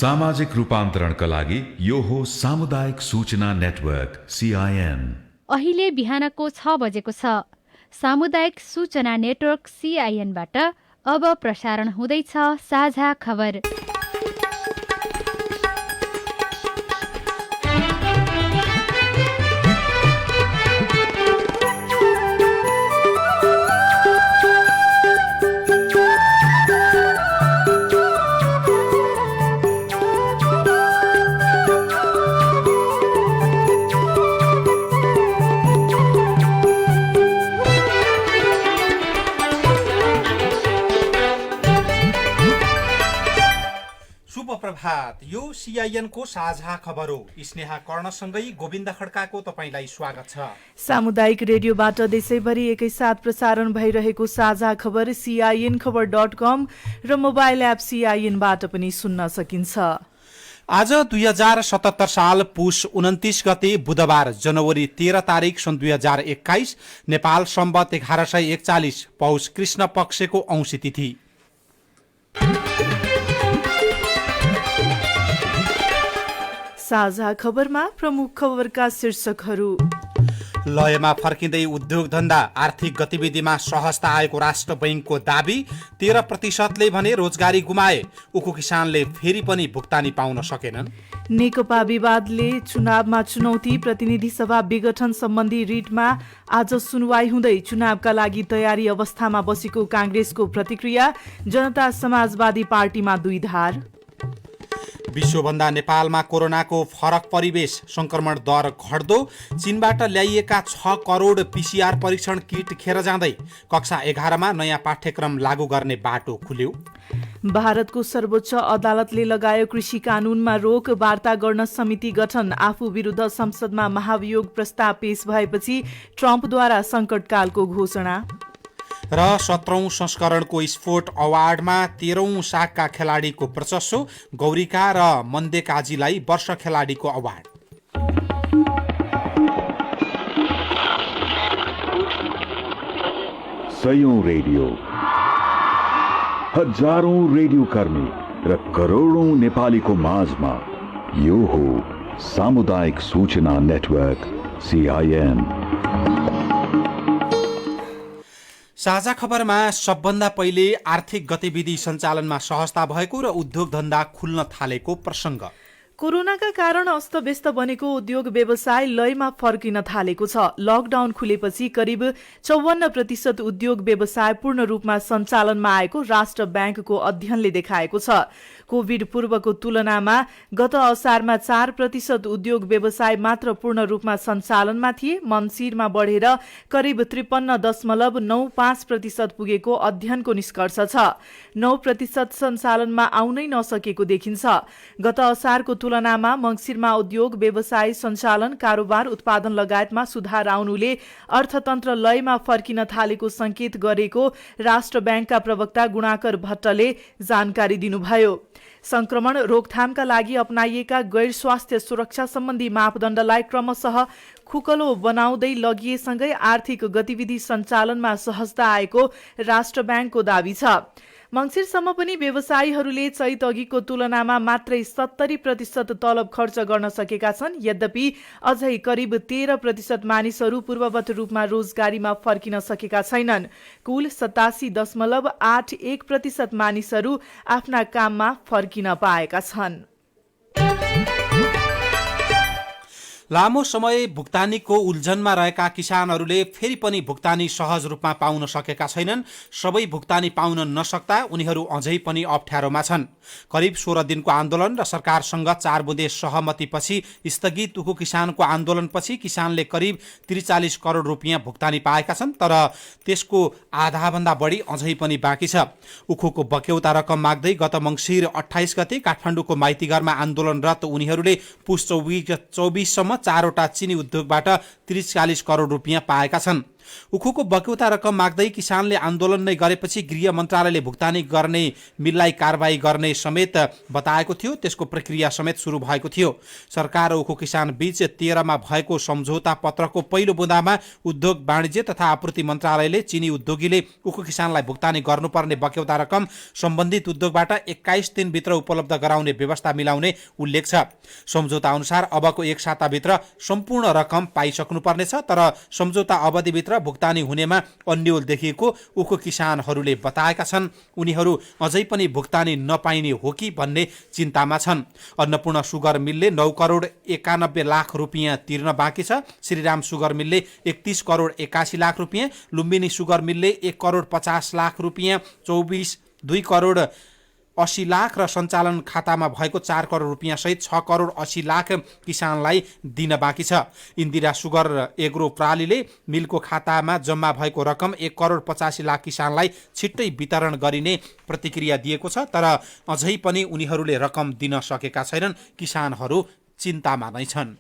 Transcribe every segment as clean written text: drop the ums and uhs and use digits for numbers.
सामाजिक रूपान्तरणका लागि यो हो सामुदायिक सूचना नेटवर्क CIN। अहिले बिहानको 6 बजेको छ। सामुदायिक सूचना नेटवर्क CIN बाट अब प्रसारण हुँदैछ साझा खबर। प्रभात, यो CIN को साझा खबर हो। स्नेहा कर्णसँगै गोविन्द खड्काको तपाईलाई स्वागत छ। सामुदायिक रेडियोबाट देशैभरि एकैसाथ प्रसारण भइरहेको साझा खबर CINखबर.com र मोबाइल एप CIN बाट पनि सुन्न सकिन्छ। आज 2077 साल पुष 29 गते बुधबार, जनवरी 13 तारिक सन् 2021, नेपाल सम्वत 1141 पौष कृष्ण पक्षको औँसी तिथि। साझा खबरमा प्रमुख खबरका शीर्षकहरू। लयमा फर्किँदै उद्योग धन्दा, आर्थिक गतिविधिमा सहजता आएको राष्ट्र बैंकको दाबी। 13%ले भने रोजगारी गुमाए, उखु किसानले फेरि पनि भुक्तानी पाउन सकेनन्। नेकपा विवादले चुनावमा चुनौती, प्रतिनिधि सभा विघटन सम्बन्धी रिटमा आज सुनवाई हुँदै चुनावका लागि तयारी अवस्थामा बसेको कांग्रेसको प्रतिक्रिया। जनता समाजवादी पार्टीमा दुई धार। विश्वभन्दा नेपालमा कोरोनाको फरक परिवेश, संक्रमण दर घट्दो। चीनबाट ल्याइएका 6 करोड PCR परीक्षण किट खेर जाँदै। कक्षा 11मा नयाँ पाठ्यक्रम लागू गर्ने बाटो खुल्यो। भारतको सर्वोच्च अदालतले लगायो कृषि कानूनमा रोक, वार्ता गर्न समिति गठन। आफू विरुद्ध संसदमा महाभियोग प्रस्ताव पेश भएपछि ट्रम्पद्वारा संकटकालको घोषणा। र 17औं संस्करणको स्पोर्ट अवार्डमा 13औं सागका खेलाडीको वर्चस्व। गौरीका र मन्देकाजीलाई वर्ष खेलाडीको अवार्ड। सयौं रेडियो, हजारौं रेडियो कर्मी र करोडौं नेपालीको माझमा यो हो सामुदायिक सूचना नेटवर्क CIN। साझा खबरमा सबभन्दा पहिले आर्थिक गतिविधि सञ्चालनमा सहजता भएको र उद्योग धन्दा खुल्न थालेको प्रसङ्ग। कोरोनाका कारण अस्तव्यस्त बनेको उद्योग व्यवसाय लयमा फर्किन थालेको छ। लकडाउन खुलेपछि करिब 54% उद्योग व्यवसाय पूर्ण रूपमा सञ्चालनमा आएको राष्ट्र बैंकको अध्ययनले देखाएको छ। कोभिड पूर्वको तुलनामा गत असारमा 4% उद्योग व्यवसाय मात्र पूर्ण रूपमा सञ्चालनमा थिए। मङ्सिरमा बढेर करिब 53.95% पुगेको अध्ययनको निष्कर्ष छ। 9% सञ्चालनमा आउनै नसकेको देखिन्छ। गत असारको तुलनामा मङ्सिरमा उद्योग व्यवसाय सञ्चालन, कारोबार, उत्पादन लगायतमा सुधार आउनुले अर्थतन्त्र लयमा फर्किन थालेको संकेत गरेको राष्ट्र बैंकका प्रवक्ता गुणाकर भट्टले जानकारी दिनुभयो। संक्रमण रोकथामका लागि अपनाइएका गैर स्वास्थ्य सुरक्षा सम्बन्धी मापदण्डलाई क्रमशः खुकलो बनाउँदै लगिएसँगै आर्थिक गतिविधि सञ्चालनमा सहजता आएको राष्ट्र बैंकको दाबी छ। मङ्सिरसम्म पनि व्यवसायीहरूले चैत अघिको तुलनामा मात्रै 70% तलब खर्च गर्न सकेका छन्। यद्यपि अझै करिब 13% मानिसहरू पूर्ववत रूपमा रोजगारीमा फर्किन सकेका छैनन्। कुल 87.81% मानिसहरू आफ्ना काममा फर्किन पाएका छन्। लामो समय भुक्तानीको उल्झनमा रहेका किसानहरूले फेरि पनि भुक्तानी सहज रूपमा पाउन सकेका छैनन्। सबै भुक्तानी पाउन नसक्दा उनीहरू अझै पनि अप्ठ्यारोमा छन्। करिब 16 दिनको आन्दोलन र सरकारसँग 4 बुँदे सहमतिपछि स्थगित उखु किसानको आन्दोलनपछि किसानले करिब 43 करोड रुपियाँ भुक्तानी पाएका छन्। तर त्यसको आधाभन्दा बढी अझै पनि बाँकी छ। उखुको बक्यौता रकम माग्दै गत मङ्सिर 28 गते काठमाडौँको माइतीघरमा आन्दोलनरत उनीहरूले पुष 24 सम्म 4वटा चिनी उद्योगबाट 43-40 करोड रुपियाँ पाएका छन्। उखुको बक्यौता रकम माग्दै किसानले आन्दोलन नै गरेपछि गृह मन्त्रालयले भुक्तानी गर्ने मिललाई कारबाही गर्ने समेत बताएको थियो। त्यसको प्रक्रिया समेत सुरु भएको थियो। सरकार र उखु किसान बीच 13 मा भएको सम्झौता पत्रको पहिलो बुँदामा उद्योग वाणिज्य तथा आपूर्ति मन्त्रालयले चिनी उद्योगीले उखु किसानलाई भुक्तानी गर्नुपर्ने बक्यौता रकम सम्बन्धित उद्योगबाट 21 दिनभित्र उपलब्ध गराउने व्यवस्था मिलाउने उल्लेख छ। सम्झौता अनुसार अबको 1 साताभित्र सम्पूर्ण रकम पाइसक्नुपर्नेछ, तर सम्झौता अवधिभित्र भुक्तानी हुनेमा अन्यल देखिएको उखु किसानहरूले बताएका छन्। उनीहरू अझै पनि भुक्तानी नपाइने हो कि भन्ने चिन्तामा छन्। अन्नपूर्ण सुगर मिलले 9 करोड 91 लाख रुपियाँ तिर्न बाँकी छ। श्रीराम सुगर मिलले 31 करोड 81 लाख रुपियाँ, लुम्बिनी सुगर मिलले 1 करोड 50 लाख रुपियाँ, 2 करोड 80 लाख र सञ्चालन खातामा भएको 4 करोड रुपियाँ सहित 6 करोड 80 लाख किसानलाई दिन बाँकी छ। इन्दिरा सुगर एग्रो प्रालीले मिलको खातामा जम्मा भएको रकम 1 करोड 85 लाख किसानलाई छिट्टै वितरण गरिने प्रतिक्रिया दिएको छ, तर अझै पनि उनीहरूले रकम दिन सकेका छैनन्। किसानहरू चिन्तामा नै छन्।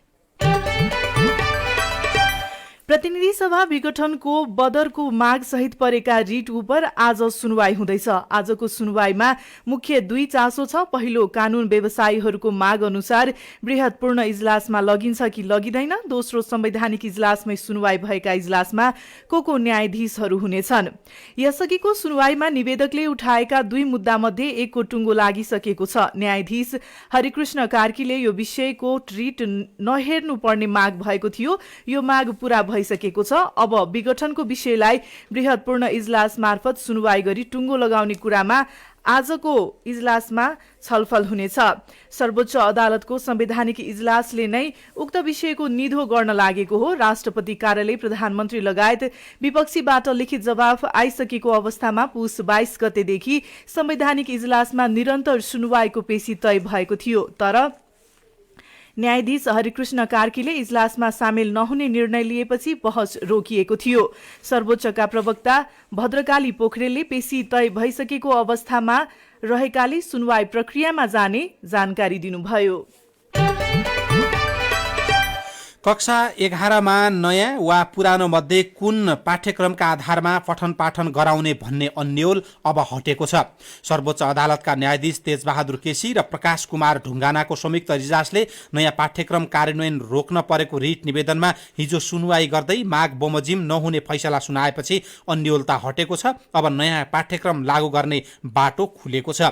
प्रतिनिधि सभा विघटनको बदरको माग सहित परेका रिट उपर आज सुनवाई हुँदैछ। आजको सुनवाईमा मुख्य 2 चासो छ। पहिलो, कानून व्यवसायीहरूको माग अनुसार बृहत पूर्ण इजलासमा लगिन्छ कि लगिँदैन। दोस्रो, संवैधानिक इजलासमै सुनवाई भएका इजलासमा को न्यायाधीशहरू हुनेछन्। यसअघिको सुनवाईमा निवेदकले उठाएका 2 मुद्दामध्ये एकको टुङ्गो लागिसकेको छ। न्यायाधीश हरिकृष्ण कार्कीले यो विषयको रिट नहेर्नुपर्ने माग भएको थियो। यो माग पूरा भइसकेको छ। अब विघटनको विषयलाई बृहत पूर्ण इजलास मार्फत सुनवाई गरी टुङ्गो लगाउने कुरामा आजको इजलासमा छलफल हुनेछ। सर्वोच्च अदालतको संवैधानिक इजलासले नै उक्त विषयको निधो गर्न लागेको हो। राष्ट्रपति कार्यालय, प्रधानमन्त्री लगायत विपक्षीबाट लिखित जवाफ आइसकेको अवस्थामा पुस 22 गतेदेखि संवैधानिक इजलासमा निरन्तर सुनवाईको पेशी तय भएको थियो। तर न्यायाधीश हरिकृष्ण कार्कीले इजलासमा सामेल नहुने निर्णय लिएपछि बहस रोकिएको थियो। सर्वोच्चका प्रवक्ता भद्रकाली पोखरेलले पेशी तय भइसकेको अवस्थामा रहेकाले सुनवाई प्रक्रियामा जाने जानकारी दिनुभयो। कक्षा 11 मा नयाँ वा पुरानो मध्ये कुन पाठ्यक्रमका आधारमा पठन पाठन गराउने भन्ने अन्यल अब हटेको छ। सर्वोच्च अदालतका न्यायाधीश तेजबहादुर केसी र प्रकाश कुमार ढुङ्गानाको संयुक्त इजलासले नयाँ पाठ्यक्रम कार्यान्वयन रोक्न परेको रिट निवेदनमा हिजो सुनवाई गर्दै माग बमोजिम नहुने फैसला सुनाएपछि अन्यलता हटेको छ। अब नयाँ पाठ्यक्रम लागू गर्ने बाटो खुलेको छ।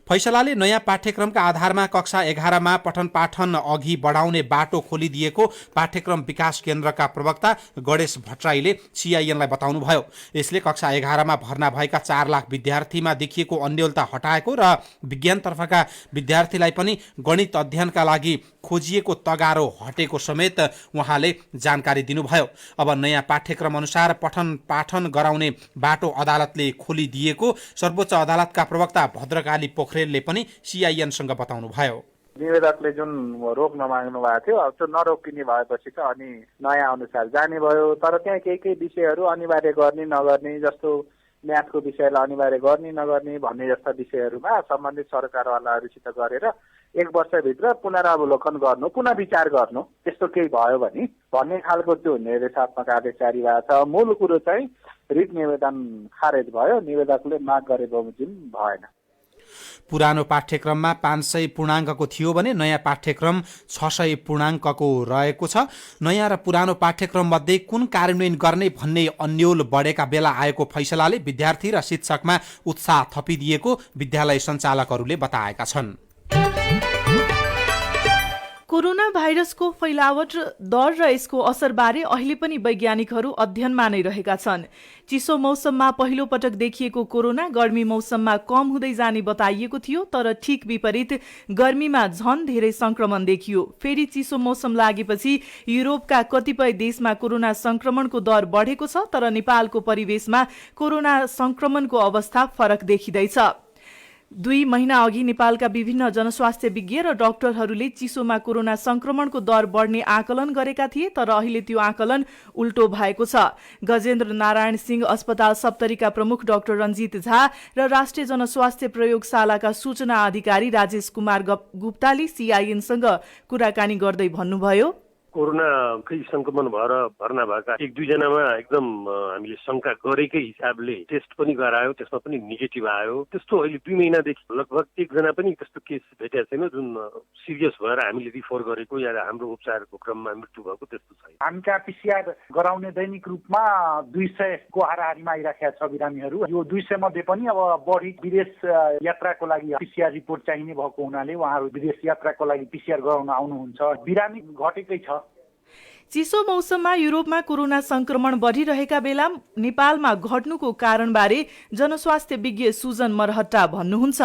फैसलाले नयाँ पाठ्यक्रमका आधारमा कक्षा 11 मा पठन पाठन अघि बढाउने बाटो खोलिदिएको पाठ्यक्रम विकास केन्द्रका प्रवक्ता गणेश भट्टराईले सीआईएनलाई बताउनुभयो। यसले कक्षा 11 मा भर्ना भएका 4 लाख विद्यार्थीमा देखिएको अन्यलता हटाएको र विज्ञानतर्फका विद्यार्थीलाई पनि गणित अध्ययनका लागि खोजिएको तगारो हटेको समेत उहाँले जानकारी दिनुभयो। अब नयाँ पाठ्यक्रम अनुसार पठन पाठन गराउने बाटो अदालतले खोलिदिएको सर्वोच्च अदालतका प्रवक्ता भद्रकाली पोखरेलले पनि सीआईएनसँग बताउनुभयो। निवेदकले जुन रोक्न माग्नु भएको थियो, अब त्यो नरोकिने भएपछि त अनि नयाँ अनुसार जाने भयो। तर त्यहाँ केही विषयहरू अनिवार्य गर्ने नगर्ने, जस्तो म्याथको विषयलाई अनिवार्य गर्ने नगर्ने भन्ने जस्ता विषयहरूमा सम्बन्धित सरकारवालाहरूसित गरेर 1 वर्षभित्र पुनरावलोकन गर्नु, पुनः विचार गर्नु, त्यस्तो केही भयो भने भन्ने खालको त्यो निर्देशात्मक आदेश जारी भएको छ। मूल कुरो चाहिँ रिट निवेदन खारेज भयो, निवेदकले माग गरे बमोजिम भएन। पुरानो पाठ्यक्रममा 500 पूर्णाङ्कको थियो भने नयाँ पाठ्यक्रम 600 पूर्णाङ्कको रहेको छ। नयाँ र पुरानो पाठ्यक्रम मध्ये कुन कार्यान्वयन गर्ने भन्ने अन्यल बढेका बेला आएको फैसलाले विद्यार्थी र शिक्षकमा उत्साह थपिदिएको विद्यालय सञ्चालकहरूले बताएका छन्। कोरोना भाइरसको फैलावट दर र यसको असरबारे अहिले पनि वैज्ञानिकहरू अध्ययनमा नै रहेका छन्। चिसो मौसममा पहिलो पटक देखिएको कोरोना गर्मी मौसममा कम हुँदै जाने बताइएको थियो, तर ठिक विपरीत गर्मीमा झन धेरै संक्रमण देखियो। फेरि चिसो मौसम लागेपछि युरोपका कतिपय देशमा कोरोना संक्रमणको दर बढेको छ, तर नेपालको परिवेशमा कोरोना संक्रमणको अवस्था फरक देखिँदैछ। 2 महिना अघि नेपालका विभिन्न जनस्वास्थ्य विज्ञ र डाक्टरहरूले चिसोमा कोरोना संक्रमणको दर बढ्ने आकलन गरेका थिए, तर अहिले त्यो आकलन उल्टो भएको छ। गजेन्द्र नारायण सिंह अस्पताल सप्तरीका प्रमुख डाक्टर रञ्जित झा र राष्ट्रिय जनस्वास्थ्य प्रयोगशालाका सूचना अधिकारी राजेश कुमार गुप्ताले सीआईएनसँग कुराकानी गर्दै भन्नुभयो, कोरोनाकै संक्रमण भएर भर्ना भएका 1-2 जनामा एकदम हामीले शंका गरेकै हिसाबले टेस्ट पनि गरायो, त्यसमा पनि नेगेटिभ आयो। त्यस्तो अहिले 2 महिनादेखि लगभग 1 जना पनि त्यस्तो केस भेटेको छैन जुन सिरियस भएर हामीले रिफर गरेको या हाम्रो उपचारको क्रममा मृत्यु भएको त्यस्तो छैन। हामी कहाँ पिसिआर गराउने दैनिक रूपमा 200 को हाराहारीमा आइराखेका छ बिरामीहरू। यो 200 मध्ये पनि अब बढी विदेश यात्राको लागि पिसिआर रिपोर्ट चाहिने भएको हुनाले उहाँहरू विदेश यात्राको लागि पिसिआर गराउन आउनुहुन्छ। बिरामी घटेकै छ। चिसो मौसममा युरोपमा कोरोना संक्रमण बढ़िरहेका बेला नेपालमा घट्नुको कारणबारे जनस्वास्थ्य विज्ञ सुजन मरहट्टा भन्नुहुन्छ।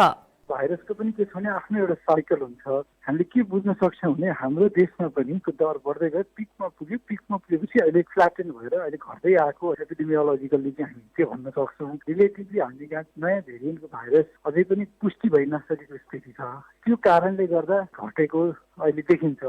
भाइरसको पनि के छ भने आफ्नो एउटा साइकल हुन्छ। हामीले के बुझ्न सक्छौँ भने हाम्रो देशमा पनि दर बढ्दै गयो, पिकमा पुगेपछि अहिले फ्ल्याटेन भएर अहिले घट्दै आएको एपिडेमियोलोजिकल्ली चाहिँ हामी के भन्न सक्छौँ। रिलेटिभली हामीले यहाँ नयाँ भेरिएन्टको भाइरस अझै पनि पुष्टि भइ नसकेको स्थिति छ। त्यो कारणले गर्दा घटेको अहिले देखिन्छ।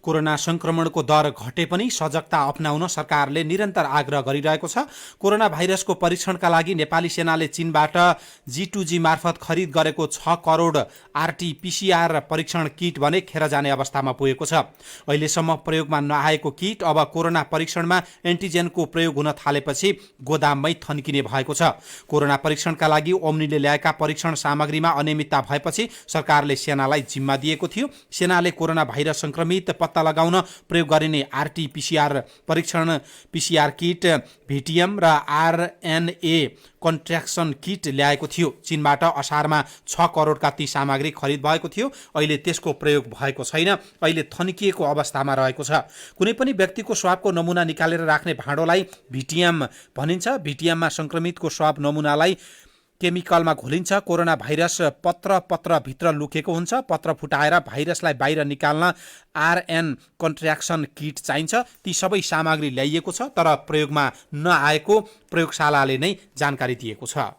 कोरोना संक्रमणको दर घटे पनि सजगता अपनाउन सरकारले निरन्तर आग्रह गरिरहेको छ। कोरोना भाइरसको परीक्षणका लागि नेपाली सेनाले चीनबाट G2G मार्फत खरिद गरेको 6 करोड RT-PCR परीक्षण किट भने खेर जाने अवस्थामा पुगेको छ। अहिलेसम्म प्रयोगमा नआएको किट अब कोरोना परीक्षणमा एन्टिजेनको प्रयोग हुन थालेपछि गोदाममै थन्किने भएको छ। कोरोना परीक्षणका लागि ओम्नीले ल्याएका परीक्षण सामग्रीमा अनियमितता भएपछि सरकारले सेनालाई जिम्मा दिएको थियो। सेनाले कोरोना भाइरस संक्रमित पत्ता लगाउन प्रयोग गरिने RT-PCR परीक्षण PCR किट VTM र RNA कन्ट्र्याक्सन किट ल्याएको थियो। चीनबाट असारमा 6 करोडका ती सामग्री खरिद भएको थियो। अहिले त्यसको प्रयोग भएको छैन। अहिले थन्किएको अवस्थामा रहेको छ। कुनै पनि व्यक्तिको स्वाबको नमुना निकालेर राख्ने भाँडोलाई VTM भनिन्छ। VTMमा संक्रमितको स्वाब नमुनालाई केमिकलमा घोलिन्छ। कोरोना भाइरस पत्र भित्र लुकेको हुन्छ। पत्र फुटाएर भाइरसलाई बाहिर निकाल्न RN कन्ट्र्याक्सन किट चाहिन्छ। ती सबै सामग्री ल्याइएको छ तर प्रयोगमा नआएको प्रयोगशालाले नै जानकारी दिएको छ।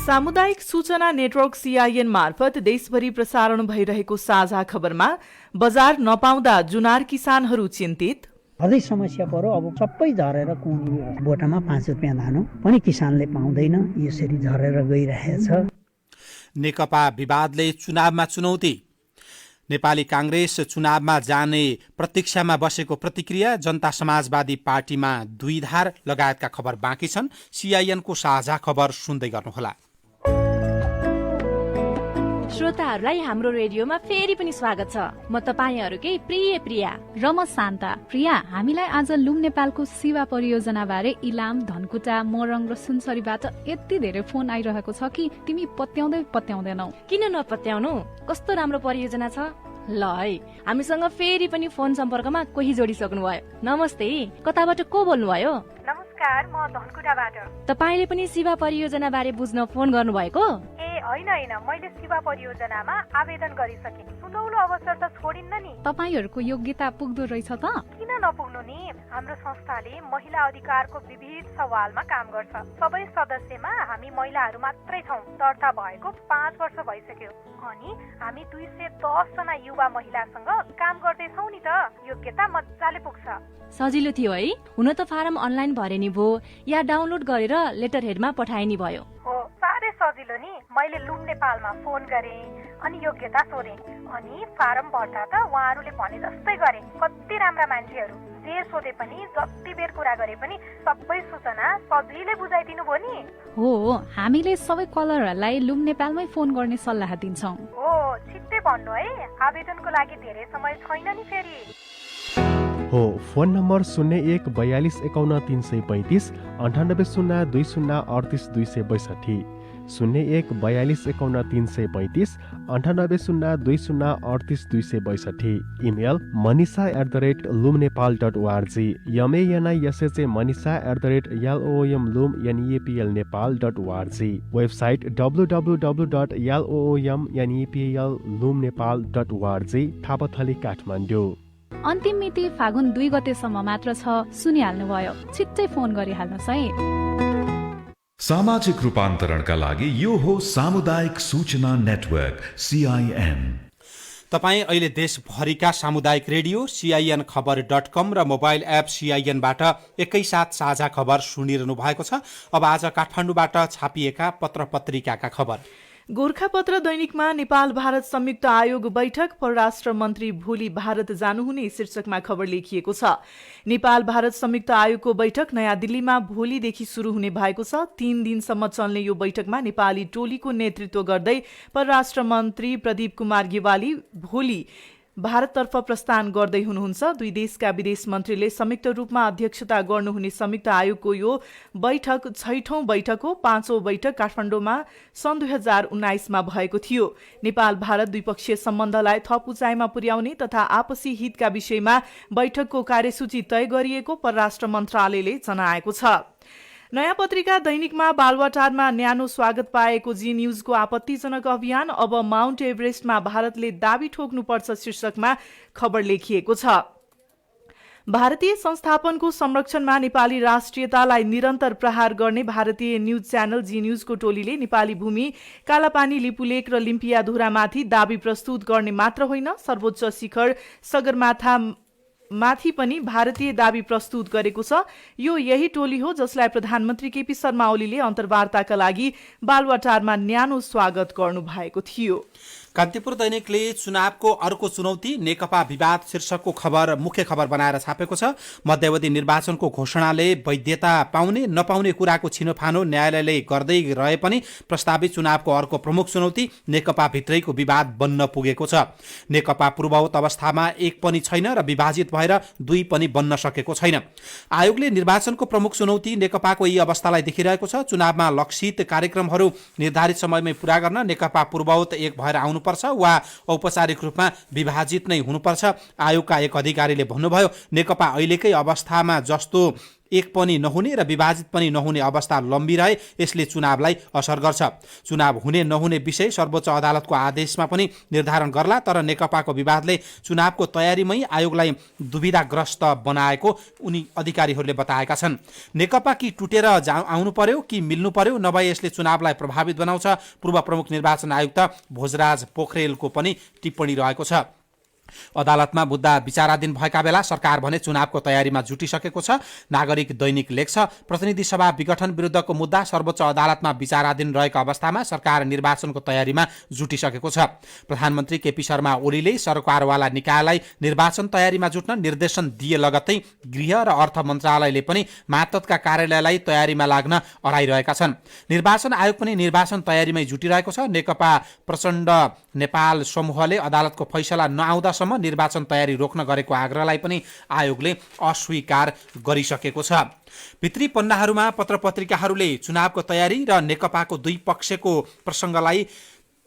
सामुदायिक सूचना नेटवर्क CIN मार्फत देशभरि प्रसारण भइरहेको साझा खबरमा बजार नपाउँदा जुनार किसानहरू चिन्तित। अझै समस्या परो। अब सबै झरेर कुन बोटामा 5 रुपियाँ धानो पनि किसानले पाउँदैन। यसरी झरेर गइरहेछ। नेकपा विवादले चुनावमा चुनौती। नेपाली कांग्रेस चुनावमा जाने प्रतीक्षामा बसेको प्रतिक्रिया। जनता समाजवादी पार्टीमा दुईधार लगायतका खबर बाँकी छन्। CIN को साझा खबर सुन्दै गर्नुहोला। श्रोताहरूलाई हाम्रो रेडियोमा फेरि पनि स्वागत छ। म तपाईहरुकै प्रिय प्रिया र म शान्ता। प्रिया, हामीलाई आज लुम नेपालको सेवा परियोजना बारे इलाम, धनकुटा, मोरङ र सुनसरीबाट यति धेरै फोन आइरहेको छ कि तिमी पत्याउँदैनौ। किन नपत्याउनु? कस्तो राम्रो परियोजना छ। ल है, हामीसँग फेरि पनि फोन सम्पर्कमा कोही जोडिसक्नु भयो। नमस्ते, कताबाट को बोल्नुभयो? नमस्कार, म धनकुटाबाट। तपाईले पनि सेवा परियोजना बारे बुझ्न फोन गर्नुभएको? होइन, मैले सेवा परियोजनामा आवेदन गरिसके। सुनौलो अवसर त छोडिन्न नि। तपाईहरुको योग्यता पुग्दो रहेछ त? किन नपुग्नु नि? हाम्रो संस्थाले महिला अधिकारको विविध सवालमा काम गर्छ। सबै सदस्यमा हामी महिलाहरू मात्रै छौं। दर्ता भएको 5 वर्ष भइसक्यो। अनि हामी 210 जना युवा महिलासँग काम गर्दैछौं नि त। योग्यता मजाले पुग्छ। सजिलो थियो है? हुन त फारम अनलाइन भरे नि भो या डाउनलोड गरेर लेटर हेडमा पठाइनी भयो? हो, साह्रै सजिलो नि। मैले लुम नेपालमा फोन गरे अनि योग्यता सोधे अनि फारम भर्दा त उहाँहरूले भने जस्तै गरे। कति राम्रा मान्छेहरू। जे सोधे पनि जति बेर कुरा गरे पनि सबै सूचना सजिलै बुझाइदिनु भयो नि। हो, हामीले सबै कलरहरूलाई लुम नेपालमै फोन गर्ने सल्लाह दिन्छौं। हो, छिट्टै भन्नु है। आवेदनको लागि धेरै समय छैन नि फेरि। हो, phone number 01 42 51 335 98 0 20 38 262 01 42 51 335 98 0 20 38 262। Email manisha@lumnepal.org manisha@manisha@loomnepal.org। Website www.loomnepal.org Thapathali Kathmandu. अन्तिम मिति फागुन 2 गतेसम्म मात्र छ। सुनिहाल्नुभयो, छिट्टै फोन गरिहाल्नुहोस् है। सामाजिक रूपान्तरणका लागि यो हो सामुदायिक सूचना नेटवर्क CIN। तपाईँ अहिले देशभरिका सामुदायिक रेडियो CIN खबर.com र मोबाइल एप CIN-बाट एकैसाथ साझा खबर सुनिरहनु भएको छ। अब आज काठमाडौँबाट छापिएका पत्र पत्रिकाका खबर। गोरखापत्र दैनिकमा नेपाल भारत संयुक्त आयोग बैठक, परराष्ट्र मन्त्री भोलि भारत जानुहुने शीर्षकमा खबर लेखिएको छ। नेपाल भारत संयुक्त आयोगको बैठक नयाँ दिल्लीमा भोलिदेखि शुरू हुने भएको छ। 3 दिनसम्म चल्ने यो बैठकमा नेपाली टोलीको नेतृत्व गर्दै परराष्ट्र मन्त्री प्रदीप कुमार गेवाली भोलि भारततर्फ प्रस्थान गर्दै हुनुहुन्छ। दुई देशका विदेश मन्त्रीले संयुक्त रूपमा अध्यक्षता गर्नुहुने संयुक्त आयोगको यो बैठक 6औं बैठक हो। 5औं बैठक काठमाडौँमा सन् 2019मा भएको थियो। नेपाल भारत द्विपक्षीय सम्बन्धलाई थप उचाइमा पुर्याउने तथा आपसी हितका विषयमा बैठकको कार्यसूची तय गरिएको परराष्ट्र मन्त्रालयले जनाएको छ। नयाँ पत्रिका दैनिकमा बालुवाटारमा न्यानो स्वागत पाएको जी न्यूजको आपत्तिजनक अभियान, अब माउन्ट एभरेस्टमा भारतले दाबी ठोक्नुपर्छ शीर्षकमा खबर लेखिएको छ। भारतीय संस्थापनको संरक्षणमा नेपाली राष्ट्रियतालाई निरन्तर प्रहार गर्ने भारतीय न्यूज च्यानल जी न्यूजको टोलीले नेपाली भूमि, कालापानी, लिपुलेक र लिम्पियाधुरामाथि दाबी प्रस्तुत गर्ने मात्र होइन, सर्वोच्च शिखर सगरमाथा माथि पनि भारतीय दाबी प्रस्तुत गरेको छ। यो यही टोली हो जसलाई प्रधानमन्त्री केपी शर्मा ओलीले अन्तर्वार्ताका लागि बालुवाटारमा न्यानो स्वागत गर्नु भएको थियो। कान्तिपुर दैनिकले चुनावको अर्को चुनौती नेकपा विवाद शीर्षकको खबर मुख्य खबर बनाएर छापेको छ। मध्यावधि निर्वाचनको घोषणाले वैधता पाउने नपाउने कुराको छिनोफानो न्यायालयले गर्दै रहे पनि प्रस्तावित चुनावको अर्को प्रमुख चुनौती नेकपा भित्रैको विवाद बन्न पुगेको छ। नेकपा पूर्ववत अवस्थामा एक पनि छैन र विभाजित भएर दुई पनि बन्न सकेको छैन। आयोगले निर्वाचनको प्रमुख चुनौती नेकपाको यी अवस्थालाई देखिरहेको छ। चुनावमा लक्षित कार्यक्रमहरू निर्धारित समयमै पूरा गर्न नेकपा पूर्ववत एक भएर आउनु पर्छ वा औपचारिक रूपमा विभाजित नै हुनुपर्छ। आयोगका एक अधिकारीले भन्नुभयो, नेकपा अहिलेकै अवस्थामा जस्तो एक पनि नहुने र विभाजित पनि नहुने अवस्था लम्बिरहे यसले चुनावलाई असर गर्छ। चुनाव हुने नहुने विषय सर्वोच्च अदालतको आदेशमा पनि निर्धारण गर्ला, तर नेकपाको विवादले चुनावको तयारीमै आयोगलाई दुविधाग्रस्त बनाएको उनी अधिकारीहरूले बताएका छन्। नेकपा कि टुटेर आउनु पर्यो कि मिल्नु पर्यो, नभए यसले चुनावलाई प्रभावित बनाउँछ। पूर्व प्रमुख निर्वाचन आयुक्त भोजराज पोखरेलको पनि टिप्पणी रहेको छ। अदालतमा मुद्दा विचाराधीन भएका बेला सरकार भने चुनावको तयारीमा जुटिसकेको छ। नागरिक दैनिक लेख्छ, प्रतिनिधि सभा विघटन विरुद्धको मुद्दा सर्वोच्च अदालतमा विचाराधीन रहेको अवस्थामा सरकार निर्वाचनको तयारीमा जुटिसकेको छ। प्रधानमन्त्री केपी शर्मा ओलीले सरकारवाला निकायलाई निर्वाचन तयारीमा जुट्न निर्देशन दिए लगत्तै गृह र अर्थ मन्त्रालयले पनि मातहतका कार्यालयलाई तयारीमा लाग्न अराइरहेका छन्। निर्वाचन आयोग पनि निर्वाचन तयारीमै जुटिरहेको छ। नेकपा प्रचण्ड नेपाल समूहले अदालतको फैसला नआउँदासम्म निर्वाचन तयारी रोक्न गरेको आग्रहलाई पनि आयोगले अस्वीकार गरिसकेको छ। भित्री पन्नाहरूमा पत्रपत्रिकाहरूले चुनावको तयारी र नेकपाको दुई पक्षको प्रसङ्गलाई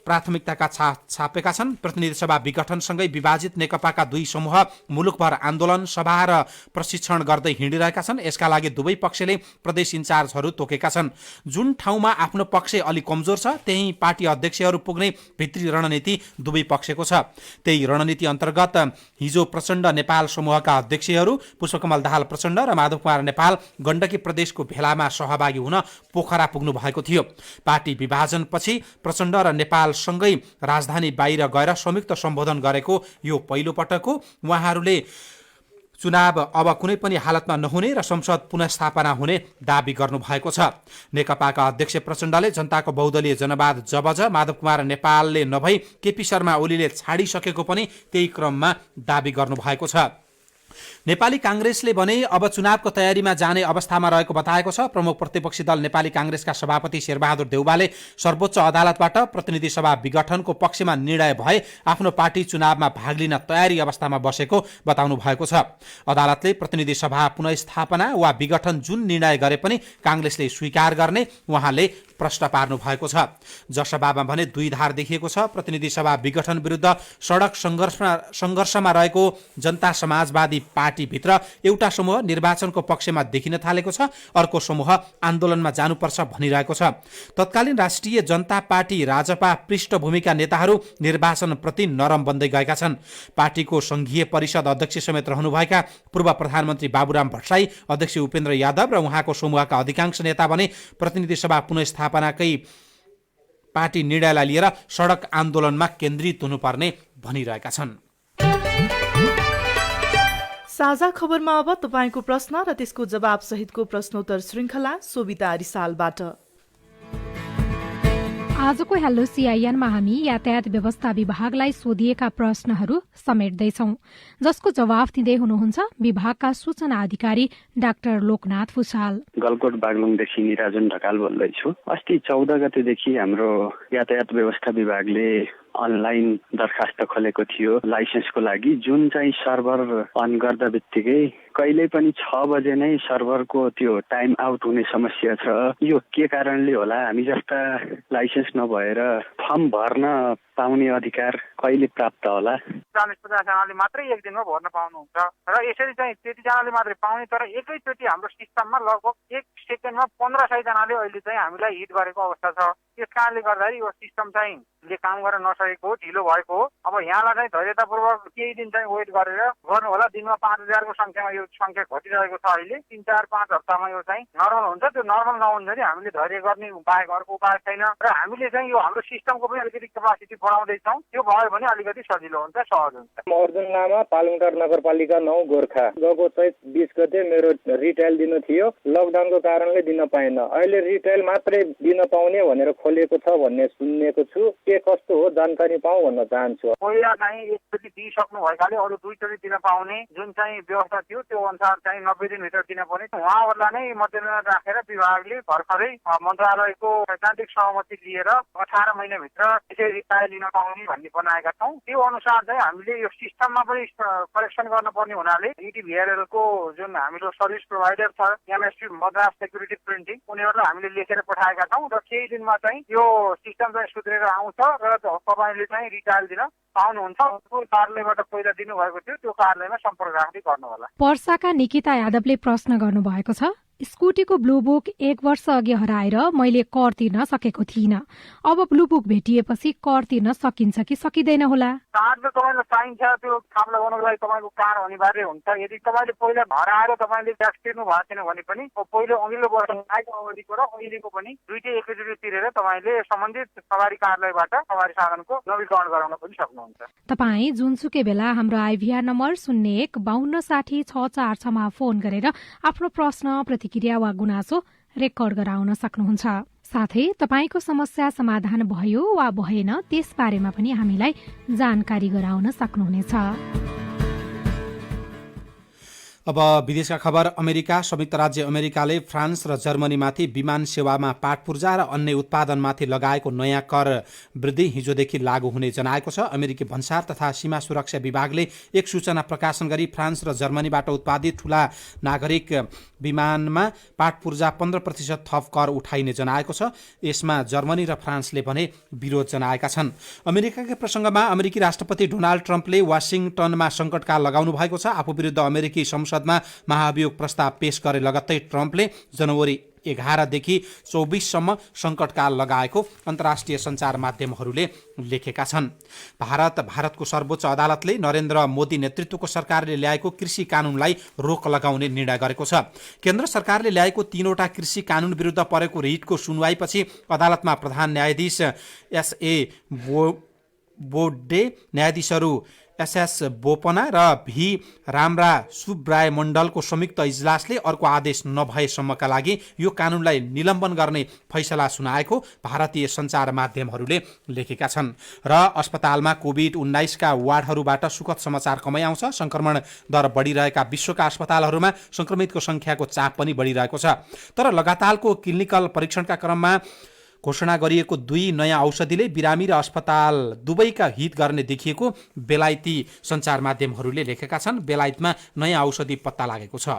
प्राथमिकताका छापेका छन्। प्रतिनिधि सभा विघटनसँगै विभाजित नेकपाका दुई समूह मुलुकभर आन्दोलन, सभा र प्रशिक्षण गर्दै हिँडिरहेका छन्। यसका लागि दुवै पक्षले प्रदेश इन्चार्जहरू तोकेका छन्। जुन ठाउँमा आफ्नो पक्ष अलि कमजोर छ त्यही पार्टी अध्यक्षहरू पुग्ने भित्री रणनीति दुवै पक्षको छ। त्यही रणनीति अन्तर्गत हिजो प्रचण्ड नेपाल समूहका अध्यक्षहरू पुष्पकमल दाहाल प्रचण्ड र माधव कुमार नेपाल गण्डकी प्रदेशको भेलामा सहभागी हुन पोखरा पुग्नु भएको थियो। पार्टी विभाजनपछि प्रचण्ड र नेपाल सँगै राजधानी बाहिर गएर संयुक्त सम्बोधन गरेको यो पहिलो पटक हो। उहाँहरूले चुनाव अब कुनै पनि हालतमा नहुने र संसद पुनस्थापना हुने दाबी गर्नुभएको छ। नेकपाका अध्यक्ष प्रचण्डले जनताको बहुदलीय जनवाद जबज माधव कुमार नेपालले नभई केपी शर्मा ओलीले छाडिसकेको पनि त्यही क्रममा दाबी गर्नुभएको छ। नेपाली कांग्रेसले भने अब चुनावको तयारीमा जाने अवस्थामा रहेको बताएको छ। प्रमुख प्रतिपक्षी दल नेपाली कांग्रेसका सभापति शेरबहादुर देउवाले सर्वोच्च अदालतबाट प्रतिनिधि सभा विघटनको पक्षमा निर्णय भए आफ्नो पार्टी चुनावमा भाग लिन तयारी अवस्थामा बसेको बताउनु भएको छ। अदालतले प्रतिनिधि सभा पुनस्थापना वा विघटन जुन निर्णय गरे पनि कांग्रेसले स्वीकार गर्ने उहाँले प्रश्न पार्नु भएको छ। जसभामा भने दुई धार देखिएको छ। प्रतिनिधि सभा विघटन विरुद्ध सडक संघर्षमा रहेको जनता समाजवादी पार्टीभित्र एउटा समूह निर्वाचनको पक्षमा देखिन थालेको छ, अर्को समूह आन्दोलनमा जानुपर्छ भनिरहेको छ। तत्कालीन राष्ट्रिय जनता पार्टी राजपा पृष्ठभूमिका नेताहरू निर्वाचनप्रति नरम बन्दै गएका छन्। पार्टीको संघीय परिषद अध्यक्ष समेत रहनुभएका पूर्व प्रधानमन्त्री बाबुराम भट्टराई, अध्यक्ष उपेन्द्र यादव र उहाँको समूहका अधिकांश नेता भने प्रतिनिधि सभा पुनस्थापनाकै पार्टी निर्णयलाई लिएर सडक आन्दोलनमा केन्द्रित हुनुपर्ने भनिरहेका छन्। साझा खबरमा अब तपाईँको प्रश्न र त्यसको जवाब सहितको प्रश्नोत्तर श्रृङ्खला सोभिता रिसालबाट। आजको हेलो सीआईएनमा हामी यातायात व्यवस्था विभागलाई सोधिएका प्रश्नहरू समेट्दैछौं, जसको जवाफ दिँदै हुनुहुन्छ विभागका सूचना अधिकारी डाक्टर लोकनाथ फुसाल। गलकोट बागलुङदेखि निराजन ढकाल बोल्दैछु। अस्ति 14 गतेदेखि हाम्रो यातायात व्यवस्था विभागले अनलाइन दरखास्त खोलेको थियो लाइसेन्सको लागि, जुन चाहिँ सर्भर अन गर्दा बित्तिकै कहिल्यै पनि 6 बजे नै सर्भरको त्यो टाइम आउट हुने समस्या छ। यो के कारणले होला? हामी जस्ता लाइसेन्स नभएर फर्म भर्न पाउने अधिकार कहिले प्राप्त होला? 40-50 जनाले मात्रै एक दिनमा भर्न पाउनुहुन्छ र यसरी चाहिँ त्यति जनाले मात्रै पाउने, तर एकैचोटि हाम्रो सिस्टममा लगभग 1 सेकेन्डमा 1500 जनाले अहिले चाहिँ हामीलाई हिट गरेको अवस्था छ। त्यस कारणले गर्दाखेरि यो सिस्टम चाहिँ काम गर्न नसकेको हो, ढिलो भएको हो। अब यहाँलाई चाहिँ धैर्यतापूर्वक केही दिन चाहिँ वेट गरेर गर्नु होला। दिनमा 5000 को संख्यामा यो संख्या घटिरहेको छ अहिले। 3-4-5 हप्तामा यो चाहिँ नर्मल हुन्छ। त्यो नर्मल नहुन्छ नि हामीले धैर्य गर्ने उपाय, अर्को उपाय छैन। र हामीले चाहिँ यो हाम्रो सिस्टमको पनि अलिकति क्यापासिटी बढाउँदैछौँ। त्यो भयो भने अलिकति सजिलो हुन्छ, सहज हुन्छ। अर्जुन लामा, पालुङटार नगरपालिका 9 गोर्खा। गएको चैत 20 गते मेरो रिटेल दिनु थियो, लकडाउनको कारणले दिन पाएन। अहिले रिटेल मात्रै दिन पाउने भनेर खोलेको छ भन्ने सुनेको छु। के कस्तो हो जानकारी पाऊँ भन्न चाहन्छु। पहिला चाहिँ एकचोटि दिइसक्नु भएकाले अरू दुईचोटि दिन पाउने जुन चाहिँ व्यवस्था थियो त्यो अनुसार चाहिँ 90 दिनभित्र दिन पर्ने। उहाँहरूलाई नै मध्यनजर राखेर विभागले भर्खरै मन्त्रालयको सैद्धान्तिक सहमति लिएर 18 महिनाभित्र त्यसै रिटायर लिन पाउने भन्ने बनाएका छौँ। त्यो अनुसार चाहिँ हामीले यो सिस्टममा पनि करेक्सन गर्नुपर्ने हुनाले ETVRL को जुन हाम्रो सर्भिस प्रोभाइडर छ MSP मद्रास सेक्युरिटी प्रिन्टिङ, उनीहरूलाई हामीले लेखेर पठाएका छौँ र केही दिनमा चाहिँ यो सिस्टम चाहिँ सुध्रेर आउँछ र तपाईँले चाहिँ रिटायर दिन पाउनुहुन्छ। कार्यालयबाट पहिला दिनुभएको थियो त्यो कार्यालयमा सम्पर्क राख्दै गर्नु होला। पर्साका निकिता यादवले प्रश्न गर्नुभएको छ, स्कुटीको ब्लू बुक 1 वर्ष अघि हराएर मैले कर तिर्न सकेको थिइनँ। अब ब्लू बुक भेटिएपछि कर तिर्न सकिन्छ कि सकिँदैन होला? कार त तपाईँलाई चाहिन्छ, त्यो काम लगाउनको लागि तपाईँको कार अनिवार्य हुन्छ। यदि तपाईँले पहिला हराएर तपाईँले ट्याक्स तिर्नु भएको छैन भने पनि पहिलो अघिल्लो वर्ष आएको अवधिको र अहिलेको पनि दुईटै एकैचोटि तिरेर तपाईँले सम्बन्धित सवारी कार्यालयबाट सवारी साधनको नवीकरण गराउन पनि सक्नुहुन्छ। तपाईँ जुनसुकै बेला हाम्रो आइभीआर नम्बर 01-5260-646 मा फोन गरेर आफ्नो प्रश्न, प्रतिक्रिया वा गुनासो रेकर्ड गराउन सक्नुहुन्छ। साथै तपाईको समस्या समाधान भयो वा भएन त्यस बारेमा पनि हामीलाई जानकारी गराउन सक्नुहुनेछ। अब विदेशका खबर। अमेरिका, संयुक्त राज्य अमेरिकाले फ्रान्स र जर्मनीमाथि विमान सेवामा पाटपूर्जा र अन्य उत्पादनमाथि लगाएको नयाँ कर वृद्धि हिजोदेखि लागू हुने जनाएको छ। अमेरिकी भन्सार तथा सीमा सुरक्षा विभागले एक सूचना प्रकाशन गरी फ्रान्स र जर्मनीबाट उत्पादित ठूला नागरिक विमानमा पाटपूर्जा 15% थप कर उठाइने जनाएको छ। यसमा जर्मनी र फ्रान्सले भने विरोध जनाएका छन्। अमेरिकाकै प्रसंगमा अमेरिकी राष्ट्रपति डोनाल्ड ट्रम्पले वाशिङटनमा संकटकाल लगाउनु भएको छ। आफू विरुद्ध अमेरिकी संसदमा महाभियोग प्रस्ताव पेश गरे लगत्तै ट्रम्पले जनवरी 11 देखि 24 सम्म संकटकाल लगाएको अन्तर्राष्ट्रिय सञ्चार माध्यमहरूले लेखेका छन्। भारतको सर्वोच्च अदालतले नरेन्द्र मोदी नेतृत्वको सरकारले ल्याएको कृषि कानूनलाई रोक लगाउने निर्णय गरेको छ। केन्द्र सरकारले ल्याएको 3वटा कृषि कानून विरुद्ध परेको रिटको सुनवाईपछि अदालतमा प्रधान न्यायाधीश SA बोब्डे, न्यायाधीशहरू SS बोपना र भी रामरा सुब्राय मण्डलको संयुक्त इजलासले अर्को आदेश नभएसम्मका लागि यो कानूनलाई निलम्बन गर्ने फैसला सुनाएको भारतीय सञ्चार माध्यमहरूले लेखेका छन्। र अस्पतालमा कोभिड-19 का वार्डहरूबाट सुखद समाचार कमै आउँछ। संक्रमण दर बढिरहेका विश्वका अस्पतालहरूमा संक्रमितको संख्याको चाप पनि बढिरहेको छ। तर लगातारको क्लिनिकल परीक्षणका क्रममा घोषणा गरिएको 2 नयाँ औषधिले बिरामी र अस्पताल दुवैका हित गर्ने देखिएको बेलायती सञ्चार माध्यमहरूले लेखेका छन्। बेलायतमा नयाँ औषधि पत्ता लागेको छ।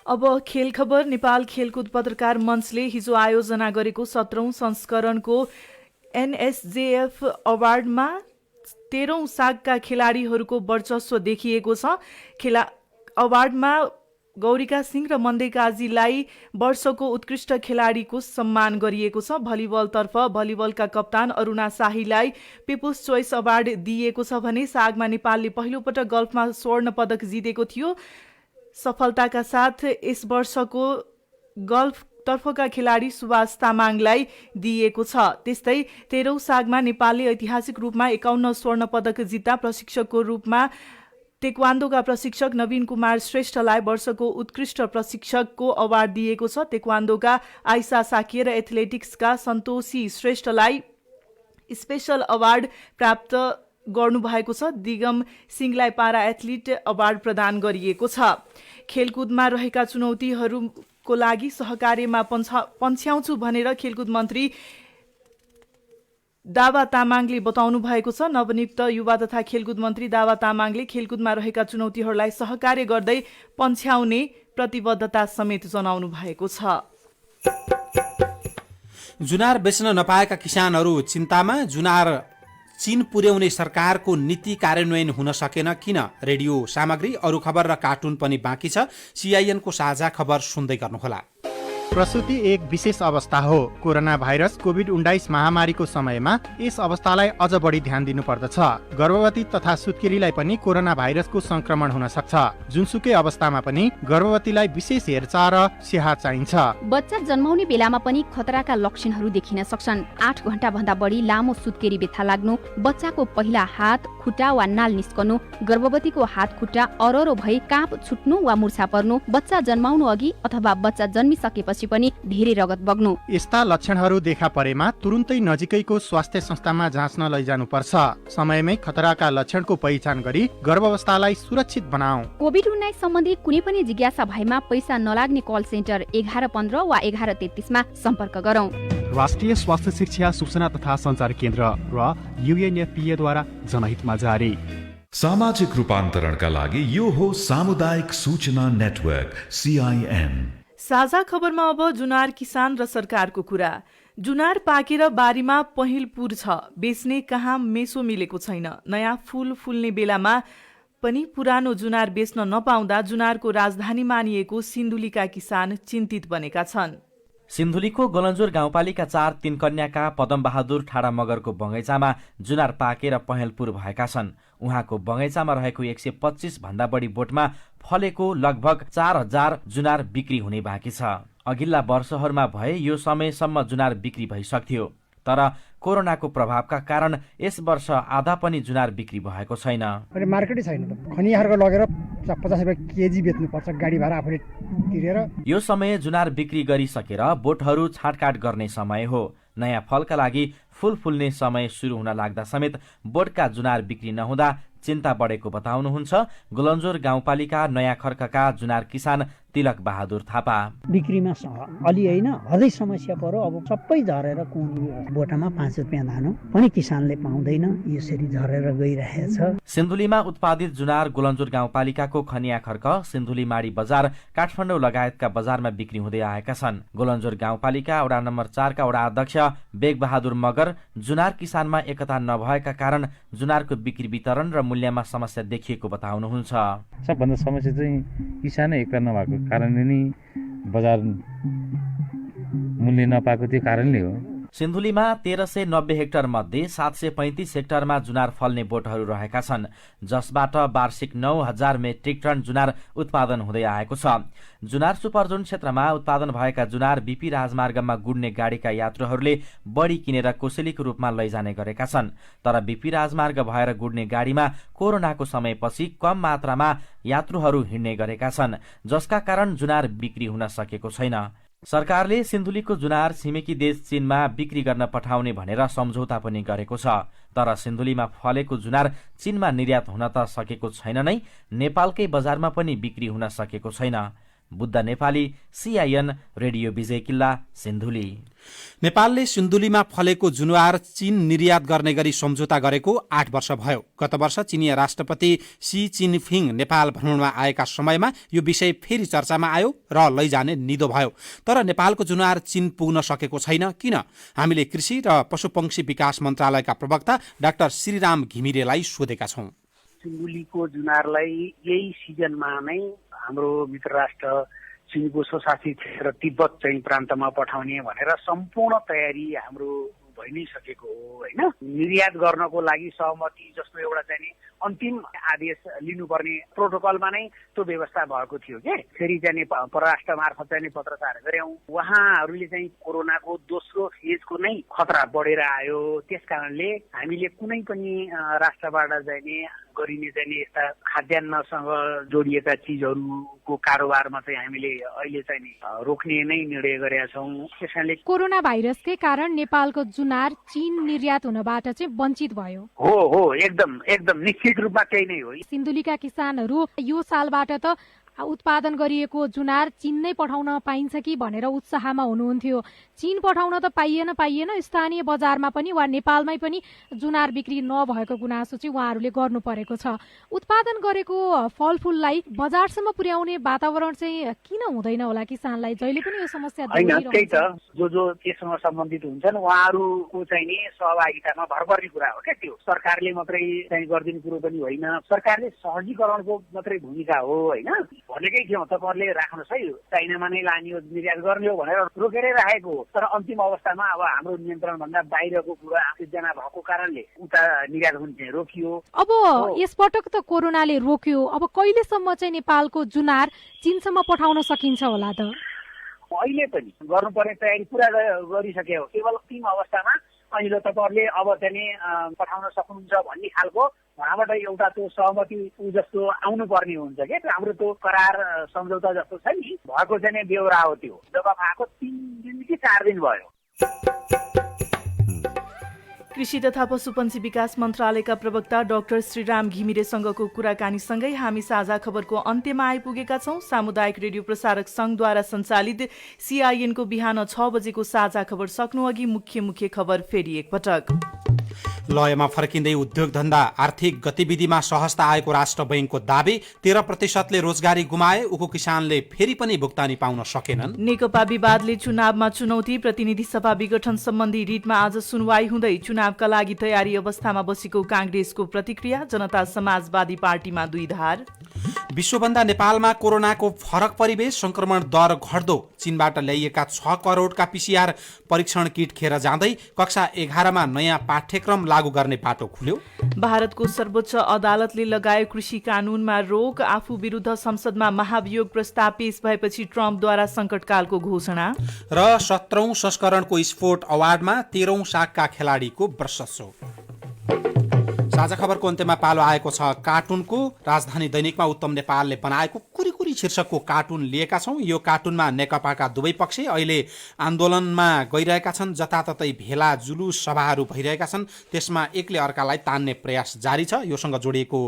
अब खेल खबर। नेपाल खेलकुद पत्रकार मञ्चले हिजो आयोजना गरेको 17औं संस्करणको NSJF अवार्डमा 13औं सागका खेलाडीहरूको वर्चस्व देखिएको छ। अवार्डमा गौरिका सिंह र मन्दै काजीलाई वर्षको उत्कृष्ट खेलाडीको सम्मान गरिएको छ। भलिबलतर्फ भलिबलका कप्तान अरुणा शाहीलाई पिपुल्स चोइस अवार्ड दिइएको छ भने सागमा नेपालले पहिलोपटक गल्फमा स्वर्ण पदक जितेको थियो। सफलताका साथ यस वर्षको गल्फ तर्फका खेलाडी सुभाष तामाङलाई दिइएको छ। त्यस्तै 13औं सागमा नेपालले ऐतिहासिक रूपमा 51 स्वर्ण पदक जित्दा प्रशिक्षकको रूपमा तेक्वान्दोका प्रशिक्षक नवीन कुमार श्रेष्ठलाई वर्षको उत्कृष्ट प्रशिक्षकको अवार्ड दिएको छ। तेक्वान्दोका आइसा साकिया र एथलेटिक्सका सन्तोषी श्रेष्ठलाई स्पेशल अवार्ड प्राप्त गर्नुभएको छ। दिगम सिंहलाई पारा एथलिट अवार्ड प्रदान गरिएको छ। खेलकुदमा रहेका चुनौतीहरूको लागि सहकार्यमा पन्छ्याउँछु भनेर खेलकुद मन्त्री दावा तामाङले बताउनु भएको छ। नवनियुक्त युवा तथा खेलकुद मन्त्री दावा तामाङले खेलकुदमा रहेका चुनौतीहरूलाई सहकार्य गर्दै पन्छ्याउने प्रतिबद्धता समेत जनाउनु भएको छ। जुनार बेच्न नपाएका किसानहरू चिन्तामा। जुनार चीन पुर्याउने सरकारको नीति कार्यान्वयन हुन सकेन किन? रेडियो सामग्री, अरू खबर र कार्टुन पनि बाँकी छ। CIN को साझा खबर सुन्दै गर्नुहोला। प्रसूति एक विशेष अवस्था हो। कोरोना भाइरस कोभिड-19 महामारीको समयमा यस अवस्थालाई अझ बढी ध्यान दिनुपर्दछ। गर्भवती तथा सुत्केरीलाई पनि कोरोना भाइरसको संक्रमण हुन सक्छ। जुनसुकै अवस्थामा पनि गर्भवतीलाई विशेष हेरचाह र स्याहार चाहिन्छ। बच्चा जन्माउने बेलामा पनि खतराका लक्षणहरू देखिन सक्छन्। 8 घण्टा भन्दा बढी लामो सुत्केरी व्यथा लाग्नु, बच्चाको पहिला हात, खुट्टा वा नाल निस्कनु, गर्भवतीको हात खुट्टा अररो भई काप छुट्नु वा मुर्छा पर्नु, बच्चा जन्माउनु अघि अथवा बच्चा जन्मिसकेपछि पनि धेरै रगत बग्नु। यस्ता लक्षणहरू देखा परेमा तुरुन्तै नजिकैको स्वास्थ्य संस्थामा जाँच्न लैजानुपर्छ। समयमै खतराका लक्षणको पहिचान गरी गर्भावस्थालाई सुरक्षित बनाऊ। कोभिड-19 सम्बन्धी कुनै पनि जिज्ञासा भएमा पैसा नलाग्ने कल सेन्टर 1115 वा 1133 मा सम्पर्क गरौँ। राष्ट्रिय स्वास्थ्य शिक्षा सूचना तथा सञ्चार केन्द्र र UNFPA द्वारा जनहितमा जारी। सामाजिक रूपान्तरणका लागि यो हो सामुदायिक सूचना नेटवर्क CIN। साझा खबरमा अब जुनार किसान र सरकारको कुरा। जुनार पाकेर बारीमा पहिलपुर छ, बेच्ने कहाँ मेसो मिलेको छैन। नयाँ फूल फुल्ने बेलामा पनि पुरानो जुनार बेच्न नपाउँदा जुनारको राजधानी मानिएको सिन्धुलीका किसान चिन्तित बनेका छन्। सिन्धुलीको गलन्जोर गाउँपालिका 4 3 कन्याका पदमबहादुर ठाडा मगरको बगैँचामा जुनार पाकेर पहेँलपुर भएका छन्। उहाँको बगैँचामा रहेको 125 भन्दा बढी बोटमा फलेको लगभग 4000 जुनार बिक्री हुने बाँकी छ। अघिल्ला वर्षहरूमा भए यो समयसम्म जुनार बिक्री भइसक्थ्यो, तर कोरोनाको प्रभावका कारण यस वर्ष आधा पनि जुनार बिक्री भएको छैन। मार्केटै छैन त, खनियारको लगेर 50 रुपैयाँ केजी बेच्नुपर्छ, गाडी भाडा आफूले तिरेर। यो समय जुनार बिक्री गरिसकेर बोटहरू छाँटकाट गर्ने समय हो। नयाँ फलका लागि फूल फुल्ने समय सुरु हुन लाग्दा समेत बोटका जुनार बिक्री नहुँदा चिन्ता बढेको बताउनुहुन्छ गुलन्जोर गाउँपालिका नयाँ खर्कका जुनार किसान तिलक बहादुर थापा। बिक्रीमा अलि होइन हदै समस्या पर्यो। अब सबै झरेर बोटामा 5 रुपियाँ धानो पनि किसानले पाउँदैन, यसरी झरेर गइरहेछ। सिन्धुलीमा उत्पादित जुनार गुलन्जोर गाउँपालिकाको खनिया खर्क, सिन्धुली माडी बजार, काठमाडौँ लगायतका बजारमा बिक्री हुँदै आएका छन्। गुलन्जोर गाउँपालिका वडा नम्बर 4 का वडा अध्यक्ष बेग बहादुर मगर जुनार किसानमा एकता नभएका कारण जुनारको बिक्री वितरण र मूल्यमा समस्या देखिएको बताउनुहुन्छ। सबभन्दा समस्या चाहिँ किसानै एकता नभएको कारणले नै बजार मूल्य नपाएको त्यो कारणले हो। सिन्धुलीमा 1390 हेक्टर मध्ये 735 हेक्टरमा जुनार फल्ने बोटहरू रहेका छन्, जसबाट वार्षिक 9000 मेट्रिक टन जुनार उत्पादन हुँदै आएको छ। जुनार सुपरजोन क्षेत्रमा उत्पादन भएका जुनार बीपी राजमार्गमा गुड्ने गाडीका यात्रुहरूले बढी किनेर कोसेलीको रूपमा लैजाने गरेका छन्। तर बीपी राजमार्ग भएर गुड्ने गाडीमा कोरोनाको समयपछि कम मात्रामा यात्रुहरू हिँड्ने गरेका छन्, जसका कारण जुनार बिक्री हुन सकेको छैन। सरकारले सिन्धुलीको जुनार छिमेकी देश चीनमा बिक्री गर्न पठाउने भनेर सम्झौता पनि गरेको छ, तर सिन्धुलीमा फलेको जुनार चीनमा निर्यात हुन त सकेको छैन नै, नेपालकै बजारमा पनि बिक्री हुन सकेको छैन। बुद्ध नेपाली, CIN, रेडियो विजय किल्ला, सिन्धुली। नेपालले सिन्धुलीमा फलेको जुनार चीन निर्यात गर्ने गरी सम्झौता गरेको 8 वर्ष भयो। गत वर्ष चिनिया राष्ट्रपति सी चिनफिङ नेपाल भ्रमणमा आएका समयमा यो विषय फेरि चर्चामा आयो र लैजाने निदो भयो। तर नेपालको जुनार चीन पुग्न सकेको छैन किन? हामीले कृषि र पशुपक्षी विकास मन्त्रालयका प्रवक्ता डाक्टर श्रीराम घिमिरेलाई सोधेका छौं। सिन्धुलीको जुनारलाई यही सिजनमा नै हाम्रो मित्र राष्ट्र चीनको स्वशासित क्षेत्र तिब्बत चाहिँ प्रान्तमा पठाउने भनेर सम्पूर्ण तयारी हाम्रो भइ नै सकेको हो हैन। निर्यात गर्नको लागि सहमति जस्तो एउटा चाहिँ अन्तिम आदेश लिनुपर्ने प्रोटोकलमा नै त्यो व्यवस्था भएको थियो के। फेरि चाहिँ परराष्ट्र मार्फत चाहिँ पत्रचार गर्यौं, उहाँहरूले चाहिँ कोरोनाको दोस्रो फेजको नै खतरा बढेर आयो। त्यस कारणले हामीले कुनै पनि राष्ट्रबाट चाहिँ गरिने चाहिँ यस्ता खाद्यान्नसँग जोडिएका चिजहरूको कारोबारमा चाहिँ हामीले अहिले चाहिँ रोक्ने नै निर्णय गरेका छौँ। त्यसैले कोरोना भाइरसकै कारण नेपालको जुनार चीन निर्यात हुनबाट चाहिँ वञ्चित भयो। हो एकदम एकदम निश्चित रूपमा त्यही नै हो। सिन्धुलीका किसानहरू यो सालबाट त उत्पादन गरिएको जुनार चीन नै पठाउन पाइन्छ कि भनेर उत्साहमा हुनुहुन्थ्यो। चीन पठाउन त पाइएन, स्थानीय बजारमा पनि वा नेपालमै पनि जुनार बिक्री नभएको गुनासो चाहिँ उहाँहरूले गर्नु परेको छ। उत्पादन गरेको फलफुललाई बजारसम्म पुर्याउने वातावरण चाहिँ किन हुँदैन होला किसानलाई? जहिले पनि यो समस्या त्यही त जो त्यससँग सम्बन्धित हुन्छन् उहाँहरूको चाहिँ नि सहभागितामा भर पर्ने कुरा हो क्या। त्यो सरकारले मात्रै चाहिँ गरिदिने कुरो पनि होइन, सरकारले सहजीकरणको मात्रै भूमिका हो होइन। भनेकै थियौँ तपाईँहरूले राख्नुहोस् है, चाइनामा नै लाने हो, निर्यात गर्ने हो भनेर रोकेरै राखेको हो। तर अन्तिम अवस्थामा अब हाम्रो नियन्त्रणभन्दा बाहिरको कुरा सिर्जना भएको कारणले उता निर्यात हुने चाहिँ रोकियो। अब यसपटक त कोरोनाले रोक्यो, अब कहिलेसम्म चाहिँ नेपालको जुनार चीनसम्म पठाउन सकिन्छ होला त? अहिले पनि गर्नुपर्ने तयारी पुरा गरिसके हो। केवल अन्तिम अवस्थामा अहिले तपाईँहरूले अब चाहिँ पठाउन सक्नुहुन्छ भन्ने खालको उहाँबाट एउटा त्यो सहमति जस्तो आउनु पर्ने हुन्छ क्या। हाम्रो त्यो करार सम्झौता जस्तो छ नि भएको चाहिँ बेहोरा हो। त्यो जब आएको 3 दिन कि 4 दिन भयो। कृषि तथा पशुपन्छी विकास मन्त्रालयका प्रवक्ता डाक्टर श्रीराम घिमिरेसँगको कुराकानीसँगै हामी साझा खबरको अन्त्यमा आइपुगेका छौं। सामुदायिक रेडियो प्रसारक संघद्वारा सञ्चालित सीआईएनको बिहान 6 बजेको साझा खबर सक्नु अघि मुख्य खबर फेरि एकपटक। लयमा फर्किँदै उद्योग धन्दा आर्थिक गतिविधिमा सहजता आएको राष्ट्र बैंकको दाबी। 13% रोजगारी गुमाए, उको किसानले फेरि पनि भुक्तानी पाउन सकेनन्। नेकपा विवादले चुनावमा चुनौती, प्रतिनिधि सभा विघटन सम्बन्धी रिटमा आज सुनवाई हुँदै चुनावका लागि तयारी अवस्थामा बसेको कांग्रेसको प्रतिक्रिया। जनता समाजवादी पार्टीमा 2 धार। विश्वभन्दा नेपालमा कोरोनाको फरक परिवेश, संक्रमण दर घट्दो। चीनबाट ल्याइएका 6 करोडका पीसीआर परीक्षण किट खेर जाँदै कक्षा 11मा नयाँ पाठ्यक्रम लागू गर्ने बाटो खुल्यो। भारतको सर्वोच्च अदालतले लगाए कृषि कानूनमा रोक। आफू विरुद्ध संसदमा महाभियोग प्रस्ताव पेश भएपछि ट्रम्पद्वारा संकटकालको घोषणा। र 17औं संस्करणको स्पोर्ट अवार्डमा 13औं शाखका खेलाडीको वर्चस्व। साझा खबरको अन्त्यमा पालो आएको छ कार्टुनको। राजधानी दैनिकमा उत्तम नेपालले बनाएको कुरी शीर्षकको कार्टुन लिएका छौं। यो कार्टुनमा नेकपाका दुवै पक्ष अहिले आन्दोलनमा गइरहेका छन्। जताततै भेला जुलुस सभाहरू भइरहेका छन्। त्यसमा एकले अर्कालाई तान्ने प्रयास जारी छ। योसँग जोडिएको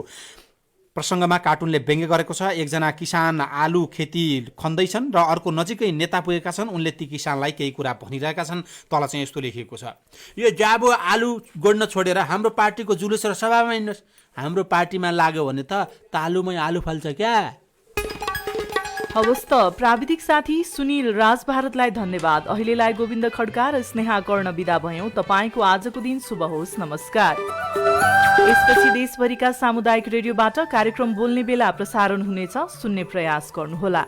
प्रसङ्गमा कार्टुनले व्यङ्ग्य गरेको छ। एकजना किसान आलु खेती खन्दैछन् र अर्को नजिकै नेता पुगेका छन्। उनले ती किसानलाई केही कुरा भनिरहेका छन्। तल चाहिँ यस्तो लेखिएको छ, यो जाबो आलु गोड्न छोडेर हाम्रो पार्टीको जुलुस र सभामा हिँड्नुहोस्। हाम्रो पार्टीमा लाग्यो भने त तालुमै आलु फल्छ क्या। हवस् त प्राविधिक साथी सुनिल राज भारतलाई धन्यवाद। अहिलेलाई गोविन्द खड्का र स्नेहा कर्ण बिदा भयौं। तपाईको आजको दिन शुभ होस्। नमस्कार। यसपछि देशभरिका सामुदायिक रेडियोबाट कार्यक्रम बोल्ने बेला प्रसारण हुनेछ। सुन्ने प्रयास गर्नुहोला।